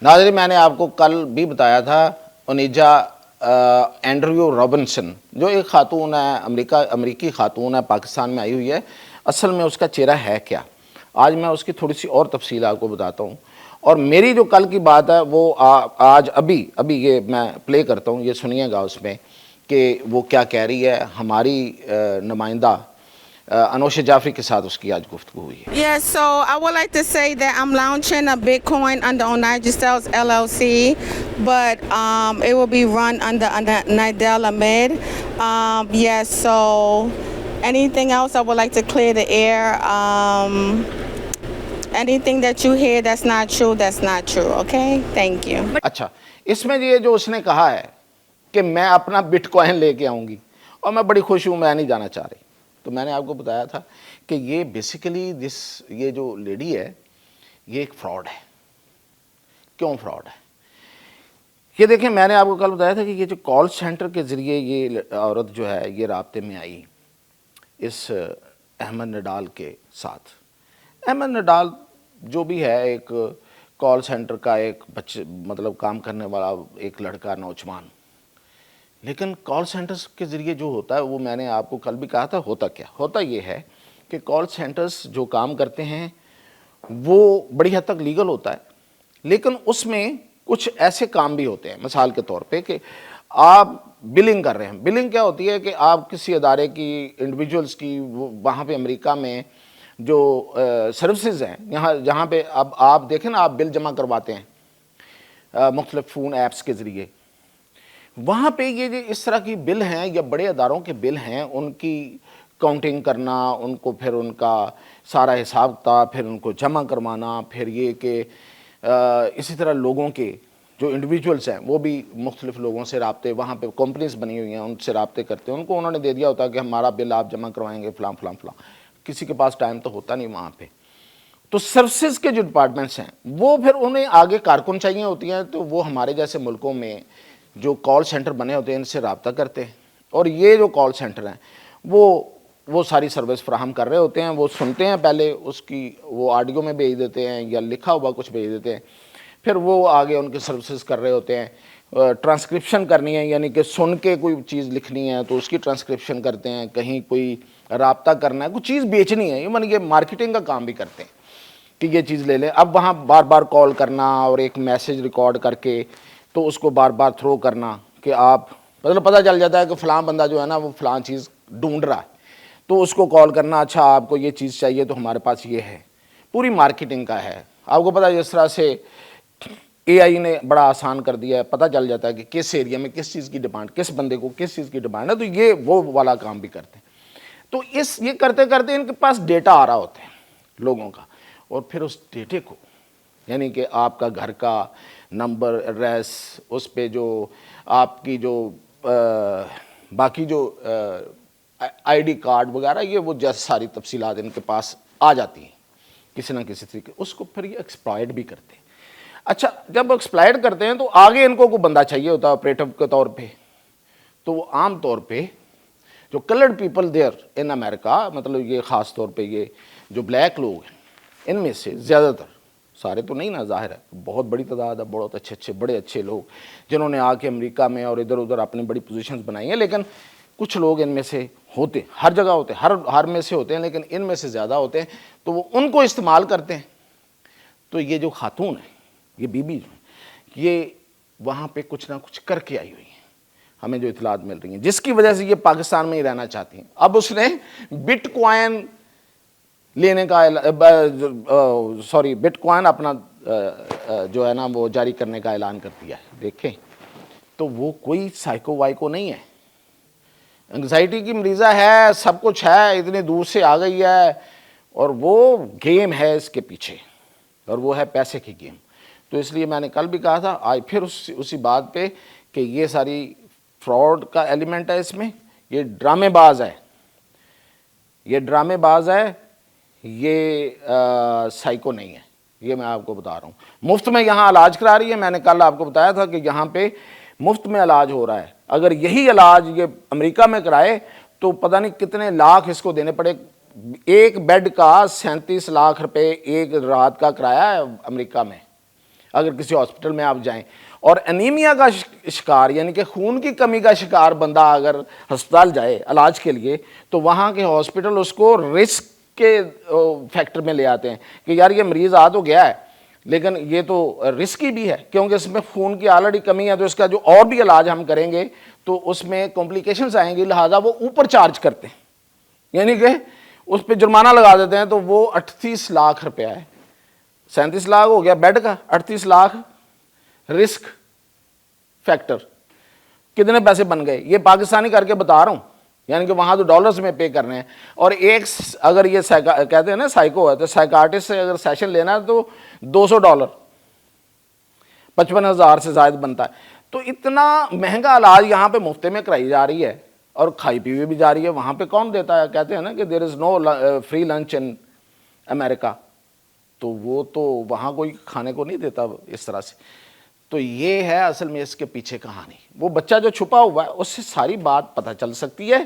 नाज़रीन, मैंने आपको कल भी बताया था ओनिजा एंड्रयू रॉबिन्सन जो एक खातून है, अमेरिकी खातून है, पाकिस्तान में आई हुई है। असल में उसका चेहरा है क्या, आज मैं उसकी थोड़ी सी और तफसील आपको बताता हूँ। और मेरी जो कल की बात है वो आज अभी ये मैं प्ले करता हूँ, ये सुनिएगा उसमें कि वो क्या कह रही है। हमारी नुमाइंदा अनोश जाफरी के साथ उसकी आज गुफ्तगू हुई है। Yeah, so I would like to say that I'm launching a Bitcoin under Onaja Styles LLC, but it will be run under Nidel Ahmed. Yes, so anything else I would like to clear the air. Anything that you hear that's not true, that's not true, okay? Thank you. अच्छा, इसमें ये जो उसने कहा है कि मैं अपना बिटकॉइन लेके आऊँगी और मैं बड़ी खुश हूँ, मैं नहीं जाना चाह रही। तो मैंने आपको बताया था कि ये बेसिकली ये जो लेडी है ये एक फ्रॉड है। क्यों फ्रॉड है ये देखें, मैंने आपको कल बताया था कि ये जो कॉल सेंटर के ज़रिए ये औरत जो है ये राब्ते में आई इस अहमद नडाल के साथ। अहमद नडाल जो भी है एक कॉल सेंटर का एक बच्चे मतलब काम करने वाला एक लड़का नौजवान, लेकिन कॉल सेंटर्स के ज़रिए जो होता है वो मैंने आपको कल भी कहा था। होता क्या होता ये है कि कॉल सेंटर्स जो काम करते हैं वो बड़ी हद तक लीगल होता है, लेकिन उसमें कुछ ऐसे काम भी होते हैं। मिसाल के तौर पे कि आप बिलिंग कर रहे हैं। बिलिंग क्या होती है कि आप किसी अदारे की, इंडिविजुअल्स की, वहाँ पे अमेरिका में जो सर्विसेज हैं, यहाँ जहाँ पे अब आप देखें ना, आप बिल जमा करवाते हैं मुख्तलिफ फ़ोन ऐप्स के ज़रिए, वहाँ पे ये जो इस तरह की बिल हैं या बड़े अदारों के बिल हैं, उनकी काउंटिंग करना, उनको फिर उनका सारा हिसाब किताब फिर उनको जमा करवाना, फिर ये कि इसी तरह लोगों के जो इंडिविजुअल्स हैं वो भी मुख्तलिफ लोगों से राब्ते, वहाँ पे कंपनीज बनी हुई हैं उनसे राब्ते करते हैं। उनको उन्होंने दे दिया होता है कि हमारा बिल आप जमा करवाएंगे फ़लाँ फ़लाँ फ़लाँ। किसी के पास टाइम तो होता नहीं वहाँ पे। तो सर्विसेज के जो डिपार्टमेंट्स हैं वो फिर उन्हें आगे कारकुन चाहिए होती हैं, तो वो हमारे जैसे मुल्कों में जो कॉल सेंटर बने होते हैं इनसे रब्ता करते हैं, और ये जो कॉल सेंटर हैं वो सारी सर्विस फ्राहम कर रहे होते हैं। वो सुनते हैं, पहले उसकी वो ऑडियो में भेज देते हैं या लिखा हुआ कुछ भेज देते हैं, फिर वो आगे उनकी सर्विसेज कर रहे होते हैं। ट्रांसक्रिप्शन करनी है, यानी कि सुन के कोई चीज़ लिखनी है तो उसकी ट्रांसक्रिप्शन करते हैं, कहीं कोई रब्ता करना है, कुछ चीज़ बेचनी है, इवन ये मार्केटिंग का काम भी करते हैं कि ये चीज़ ले लें। अब वहाँ बार बार कॉल करना और एक मैसेज रिकॉर्ड करके तो उसको बार बार थ्रो करना कि आप मतलब पता चल जाता है कि फ़लाँ बंदा जो है ना वो फ़लाँ चीज़ ढूंढ रहा है, तो उसको कॉल करना, अच्छा आपको ये चीज़ चाहिए तो हमारे पास ये है। पूरी मार्केटिंग का है। आपको पता है जिस तरह से AI ने बड़ा आसान कर दिया है, पता चल जाता है कि किस एरिया में किस चीज़ की डिमांड, किस बंदे को किस चीज़ की डिमांड है, तो ये वो वाला काम भी करते हैं। तो ये करते करते इनके पास डेटा आ रहा होता है लोगों का, और फिर उस डेटे को यानी कि आपका घर का नंबर, एड्रेस, उस पे जो आपकी जो बाकी जो ID कार्ड वगैरह, ये वो जैसे सारी तफसीलात इनके पास आ जाती हैं किसी ना किसी तरीके, उसको फिर ये एक्सप्लॉइट भी करते हैं। अच्छा, जब एक्सप्लॉइट करते हैं तो आगे इनको कोई बंदा चाहिए होता है ऑपरेटिव के तौर पे, तो वो आम तौर पे जो coloured people there in America, मतलब ये ख़ास तौर पे ये जो ब्लैक लोग हैं, इनमें से ज़्यादातर, सारे तो नहीं ना, ज़ाहिर है बहुत बड़ी तादाद है, बहुत अच्छे बड़े अच्छे लोग जिन्होंने आके अमेरिका में और इधर उधर अपनी बड़ी पोजीशंस बनाई हैं, लेकिन कुछ लोग इनमें से होते, हर जगह होते, हर में से होते हैं, लेकिन इनमें से ज़्यादा होते हैं, तो वो उनको इस्तेमाल करते हैं। तो ये जो खातून है, ये बीबी, ये वहाँ पे कुछ ना कुछ करके आई हुई है, हमें जो इतलात मिल रही हैं, जिसकी वजह से ये पाकिस्तान में ही रहना चाहती हैं। अब उसने बिटकॉइन लेने का बिटकॉइन अपना जो है ना वो जारी करने का ऐलान कर दिया है। देखें तो वो कोई साइको वाइको नहीं है, एंग्जाइटी की मरीज़ा है, सब कुछ है, इतनी दूर से आ गई है, और वो गेम है इसके पीछे, और वो है पैसे की गेम। तो इसलिए मैंने कल भी कहा था, आज फिर उसी बात पे कि ये सारी फ्रॉड का एलिमेंट है इसमें, ये ड्रामेबाज है, ये ड्रामेबाज है, ये साइको नहीं है, ये मैं आपको बता रहा हूँ। मुफ्त में यहाँ इलाज करा रही है। मैंने कल आपको बताया था कि यहाँ पे मुफ्त में इलाज हो रहा है। अगर यही इलाज ये अमेरिका में कराए तो पता नहीं कितने लाख इसको देने पड़े। एक बेड का 37 लाख रुपए एक रात का किराया है अमेरिका में। اگر کسی ہاسپٹل میں آپ جائیں. اور انیمیا کا شکار یعنی کہ خون کی کمی کا شکار بندہ اگر ہسپتال جائے علاج کے لیے تو وہاں کے ہاسپٹل اس کو رسک کے فیکٹر میں لے آتے ہیں کہ یار یہ مریض آ تو گیا ہے لیکن یہ تو رسکی بھی ہے کیونکہ اس میں خون کی آلریڈی کمی ہے, تو اس کا جو اور بھی علاج ہم کریں گے تو اس میں کمپلیکیشنز آئیں گی, لہٰذا وہ اوپر چارج کرتے ہیں, یعنی کہ اس پہ جرمانہ لگا دیتے ہیں. تو وہ 38 لاکھ روپیہ ہے, 37 لاکھ ہو گیا بیڈ کا, 38 لاکھ رسک فیکٹر. کتنے پیسے بن گئے یہ پاکستانی کر کے بتا رہا ہوں, یعنی کہ وہاں تو ڈالرز میں پے کرنے ہیں. اور ایک اگر یہ کہتے ہیں نا سائیکو ہے تو سائیکارٹسٹ سے اگر سیشن لینا ہے تو $200 55,000 سے زائد بنتا ہے. تو اتنا مہنگا علاج یہاں پہ مفت میں کرائی جا رہی ہے اور کھائی پی بھی جا رہی ہے. وہاں پہ کون دیتا ہے؟ کہتے ہیں نا کہ دیر از نو فری لنچ ان امریکہ, تو وہ تو وہاں کوئی کھانے کو نہیں دیتا اس طرح سے. تو یہ ہے اصل میں اس کے پیچھے کہانی. وہ بچہ جو چھپا ہوا ہے اس سے ساری بات پتہ چل سکتی ہے,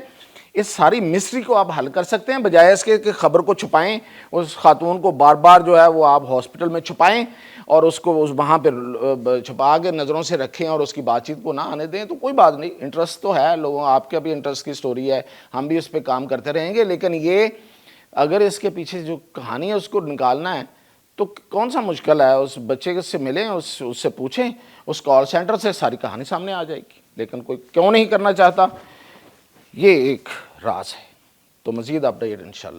اس ساری مسٹری کو آپ حل کر سکتے ہیں بجائے اس کے کہ خبر کو چھپائیں, اس خاتون کو بار بار جو ہے وہ آپ ہاسپٹل میں چھپائیں اور اس کو وہاں پہ چھپا کے نظروں سے رکھیں اور اس کی بات چیت کو نہ آنے دیں. تو کوئی بات نہیں, انٹرسٹ تو ہے لوگوں, آپ کا بھی انٹرسٹ کی سٹوری ہے, ہم بھی اس پہ کام کرتے رہیں گے. لیکن یہ اگر اس کے پیچھے جو کہانی ہے اس کو نکالنا ہے تو کون سا مشکل ہے؟ اس بچے سے ملیں, اس سے پوچھیں, اس کال سینٹر سے ساری کہانی سامنے آ جائے گی. لیکن کوئی کیوں نہیں کرنا چاہتا, یہ ایک راز ہے. تو مزید اپڈیٹ انشاءاللہ